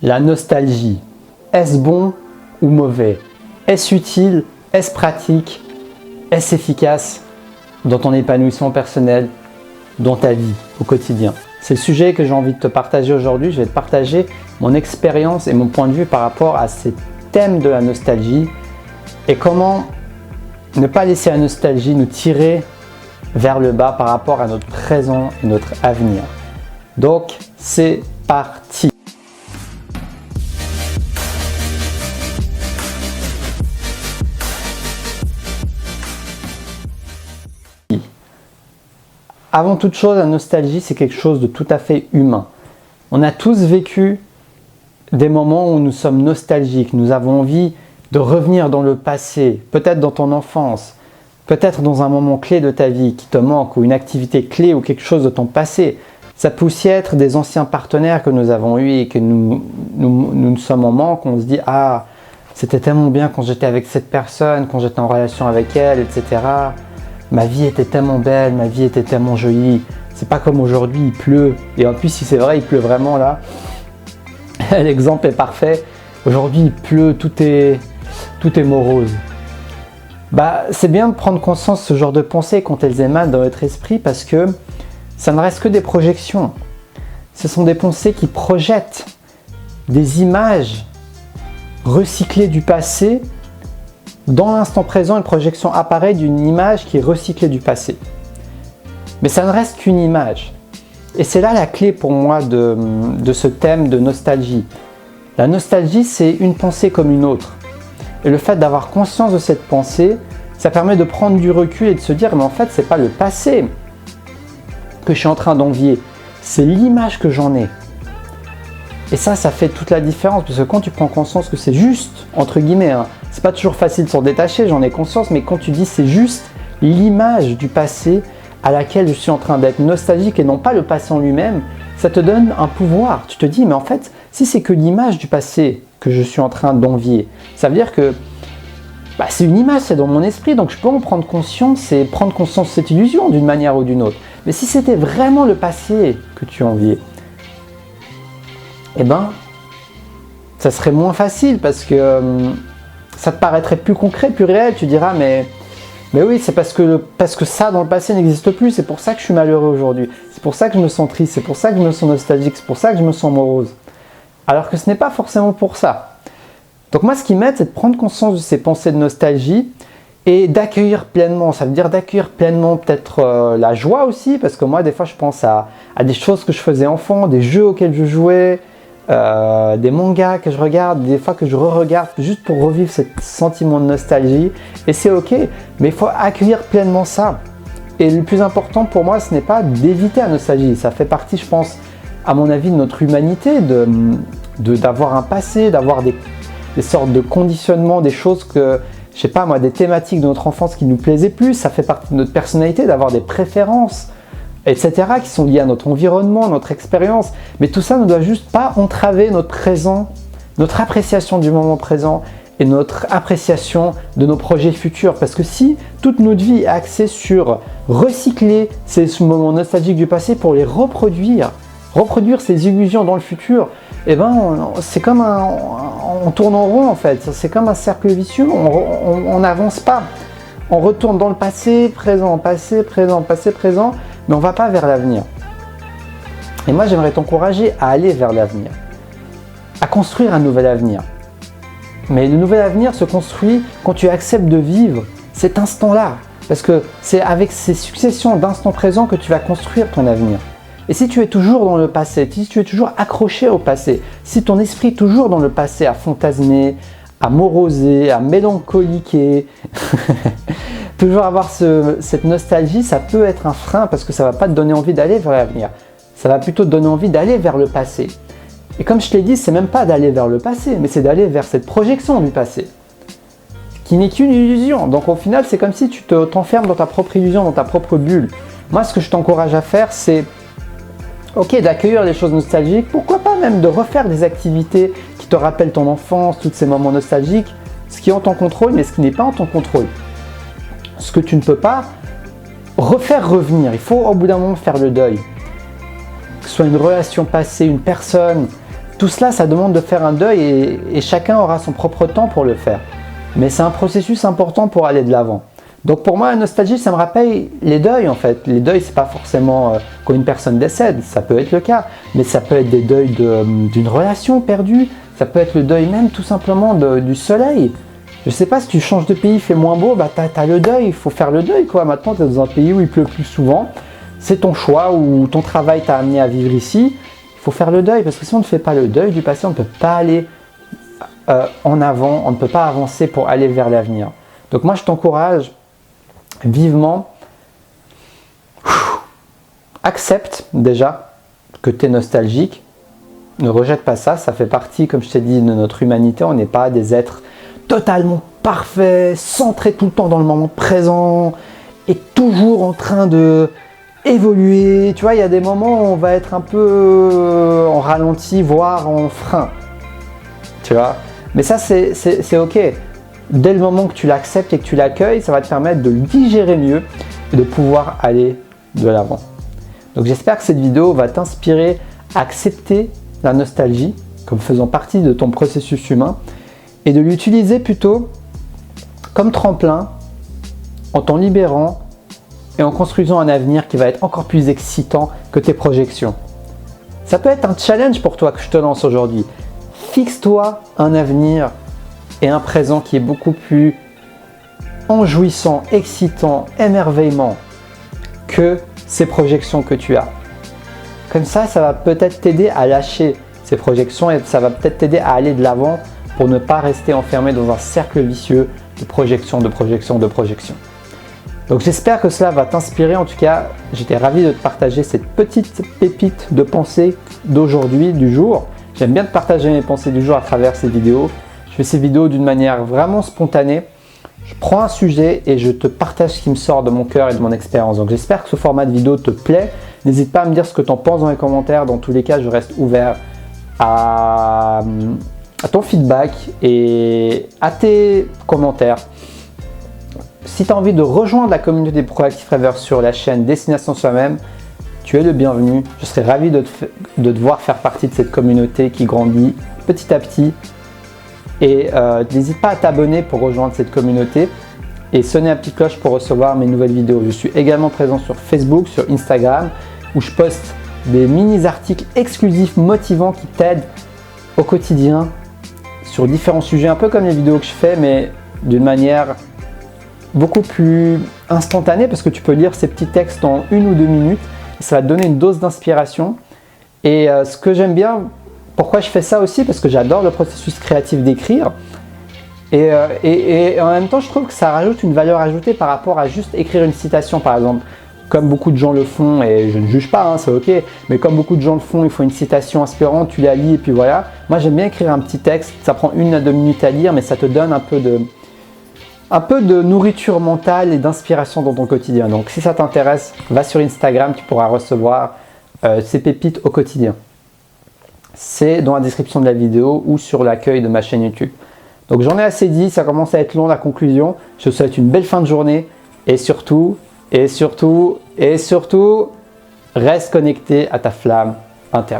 La nostalgie, est-ce bon ou mauvais? Est-ce utile? Est-ce pratique? Est-ce efficace dans ton épanouissement personnel, dans ta vie au quotidien? C'est le sujet que j'ai envie de te partager aujourd'hui. Je vais te partager mon expérience et mon point de vue par rapport à ces thèmes de la nostalgie et comment ne pas laisser la nostalgie nous tirer vers le bas par rapport à notre présent et notre avenir. Donc, c'est parti! Avant toute chose, la nostalgie, c'est quelque chose de tout à fait humain. On a tous vécu des moments où nous sommes nostalgiques. Nous avons envie de revenir dans le passé, peut-être dans ton enfance, peut-être dans un moment clé de ta vie qui te manque, ou une activité clé ou quelque chose de ton passé. Ça peut aussi être des anciens partenaires que nous avons eus et que nous sommes en manque. On se dit « Ah, c'était tellement bien quand j'étais avec cette personne, quand j'étais en relation avec elle, etc. » Ma vie était tellement belle, ma vie était tellement jolie. C'est pas comme aujourd'hui, il pleut. Et en plus, si c'est vrai, il pleut vraiment là. L'exemple est parfait. Aujourd'hui, il pleut, tout est morose. C'est bien de prendre conscience de ce genre de pensées quand elles émanent dans notre esprit parce que ça ne reste que des projections. Ce sont des pensées qui projettent des images recyclées du passé. Dans l'instant présent, une projection apparaît d'une image qui est recyclée du passé. Mais ça ne reste qu'une image. Et c'est là la clé pour moi de ce thème de nostalgie. La nostalgie, c'est une pensée comme une autre. Et le fait d'avoir conscience de cette pensée, ça permet de prendre du recul et de se dire, mais en fait, ce n'est pas le passé que je suis en train d'envier, c'est l'image que j'en ai. Et ça fait toute la différence, parce que quand tu prends conscience que c'est juste, entre guillemets, c'est pas toujours facile de s'en détacher, j'en ai conscience, mais quand tu dis c'est juste l'image du passé à laquelle je suis en train d'être nostalgique et non pas le passé en lui-même, ça te donne un pouvoir. Tu te dis, mais en fait, si c'est que l'image du passé que je suis en train d'envier, ça veut dire que c'est une image, c'est dans mon esprit, donc je peux en prendre conscience et prendre conscience de cette illusion d'une manière ou d'une autre. Mais si c'était vraiment le passé que tu enviais, ça serait moins facile parce que ça te paraîtrait plus concret, plus réel. Tu diras, mais oui, c'est parce que ça dans le passé n'existe plus, c'est pour ça que je suis malheureux aujourd'hui, c'est pour ça que je me sens triste, c'est pour ça que je me sens nostalgique, c'est pour ça que je me sens morose. Alors que ce n'est pas forcément pour ça. Donc moi, ce qui m'aide, c'est de prendre conscience de ces pensées de nostalgie et d'accueillir pleinement. Ça veut dire d'accueillir pleinement peut-être la joie aussi, parce que moi, des fois, je pense à des choses que je faisais enfant, des jeux auxquels je jouais, des mangas que je regarde, des fois que je re-regarde juste pour revivre ce sentiment de nostalgie, et c'est ok, mais il faut accueillir pleinement ça. Et le plus important pour moi, ce n'est pas d'éviter la nostalgie, ça fait partie, je pense, à mon avis, de notre humanité, d'avoir un passé, d'avoir des sortes de conditionnements, des choses que, je sais pas moi, des thématiques de notre enfance qui nous plaisaient plus, ça fait partie de notre personnalité, d'avoir des préférences, etc., qui sont liés à notre environnement, notre expérience. Mais tout ça ne doit juste pas entraver notre présent, notre appréciation du moment présent et notre appréciation de nos projets futurs. Parce que si toute notre vie est axée sur recycler ces moments nostalgiques du passé pour les reproduire ces illusions dans le futur, c'est comme on tourne en rond en fait. C'est comme un cercle vicieux, on n'avance pas. On retourne dans le passé, présent, mais on ne va pas vers l'avenir. Et moi, j'aimerais t'encourager à aller vers l'avenir, à construire un nouvel avenir. Mais le nouvel avenir se construit quand tu acceptes de vivre cet instant-là. Parce que c'est avec ces successions d'instants présents que tu vas construire ton avenir. Et si tu es toujours dans le passé, si tu es toujours accroché au passé, si ton esprit est toujours dans le passé à fantasmer, à moroser, à mélancoliquer, toujours avoir cette nostalgie, ça peut être un frein parce que ça ne va pas te donner envie d'aller vers l'avenir. Ça va plutôt te donner envie d'aller vers le passé. Et comme je te l'ai dit, c'est même pas d'aller vers le passé, mais c'est d'aller vers cette projection du passé, qui n'est qu'une illusion. Donc au final, c'est comme si tu t'enfermes dans ta propre illusion, dans ta propre bulle. Moi, ce que je t'encourage à faire, c'est ok, d'accueillir les choses nostalgiques, pourquoi pas même de refaire des activités qui te rappellent ton enfance, tous ces moments nostalgiques, ce qui est en ton contrôle, mais ce qui n'est pas en ton contrôle. Ce que tu ne peux pas refaire revenir, il faut au bout d'un moment faire le deuil. Que ce soit une relation passée, une personne, Tout cela, ça demande de faire un deuil et chacun aura son propre temps pour le faire. Mais c'est un processus important pour aller de l'avant. Donc pour moi, la nostalgie, ça me rappelle les deuils en fait. Les deuils, c'est pas forcément quand une personne décède, ça peut être le cas, mais ça peut être des deuils d'une relation perdue, ça peut être le deuil même tout simplement du soleil. Je sais pas, si tu changes de pays, il fait moins beau, bah t'as le deuil, il faut faire le deuil quoi. Maintenant, tu es dans un pays où il pleut plus souvent, c'est ton choix, ou ton travail t'a amené à vivre ici, il faut faire le deuil, parce que si on ne fait pas le deuil du passé, on ne peut pas aller en avant, on ne peut pas avancer pour aller vers l'avenir. Donc moi, je t'encourage vivement, accepte déjà que tu es nostalgique, ne rejette pas ça, ça fait partie, comme je t'ai dit, de notre humanité, on n'est pas des êtres totalement parfaits, centrés tout le temps dans le moment présent, et toujours en train de évoluer. Tu vois, il y a des moments où on va être un peu en ralenti, voire en frein, tu vois, mais ça c'est ok. Dès le moment que tu l'acceptes et que tu l'accueilles, ça va te permettre de le digérer mieux et de pouvoir aller de l'avant. Donc j'espère que cette vidéo va t'inspirer à accepter la nostalgie comme faisant partie de ton processus humain et de l'utiliser plutôt comme tremplin en t'en libérant et en construisant un avenir qui va être encore plus excitant que tes projections. Ça peut être un challenge pour toi que je te lance aujourd'hui. Fixe-toi un avenir et un présent qui est beaucoup plus enjouissant, excitant, émerveillement que ces projections que tu as. Comme ça va peut-être t'aider à lâcher ces projections et ça va peut-être t'aider à aller de l'avant pour ne pas rester enfermé dans un cercle vicieux de projection, de projection, de projection. Donc j'espère que cela va t'inspirer. En tout cas, j'étais ravi de te partager cette petite pépite de pensée d'aujourd'hui, du jour. J'aime bien te partager mes pensées du jour à travers ces vidéos. Je fais ces vidéos d'une manière vraiment spontanée. Je prends un sujet et je te partage ce qui me sort de mon cœur et de mon expérience. Donc j'espère que ce format de vidéo te plaît. N'hésite pas à me dire ce que tu en penses dans les commentaires. Dans tous les cas, je reste ouvert à ton feedback et à tes commentaires. Si tu as envie de rejoindre la communauté des Proactive Rêveurs sur la chaîne Destination Soi-même, tu es le bienvenu. Je serai ravi de te voir faire partie de cette communauté qui grandit petit à petit. Et n'hésite pas à t'abonner pour rejoindre cette communauté et sonner la petite cloche pour recevoir mes nouvelles vidéos. Je suis également présent sur Facebook, sur Instagram, où je poste des mini-articles exclusifs motivants qui t'aident au quotidien sur différents sujets, un peu comme les vidéos que je fais, mais d'une manière beaucoup plus instantanée parce que tu peux lire ces petits textes en 1 ou 2 minutes et ça va te donner une dose d'inspiration. Et ce que j'aime bien, pourquoi je fais ça aussi, parce que j'adore le processus créatif d'écrire et en même temps je trouve que ça rajoute une valeur ajoutée par rapport à juste écrire une citation par exemple, comme beaucoup de gens le font, et je ne juge pas, hein, c'est ok, mais comme beaucoup de gens le font, il faut une citation inspirante, tu la lis et puis voilà. Moi j'aime bien écrire un petit texte, ça prend 1 à 2 minutes à lire, mais ça te donne un peu de nourriture mentale et d'inspiration dans ton quotidien. Donc si ça t'intéresse, va sur Instagram, tu pourras recevoir ces pépites au quotidien. C'est dans la description de la vidéo ou sur l'accueil de ma chaîne YouTube. Donc j'en ai assez dit, ça commence à être long la conclusion. Je te souhaite une belle fin de journée et surtout, reste connecté à ta flamme intérieure.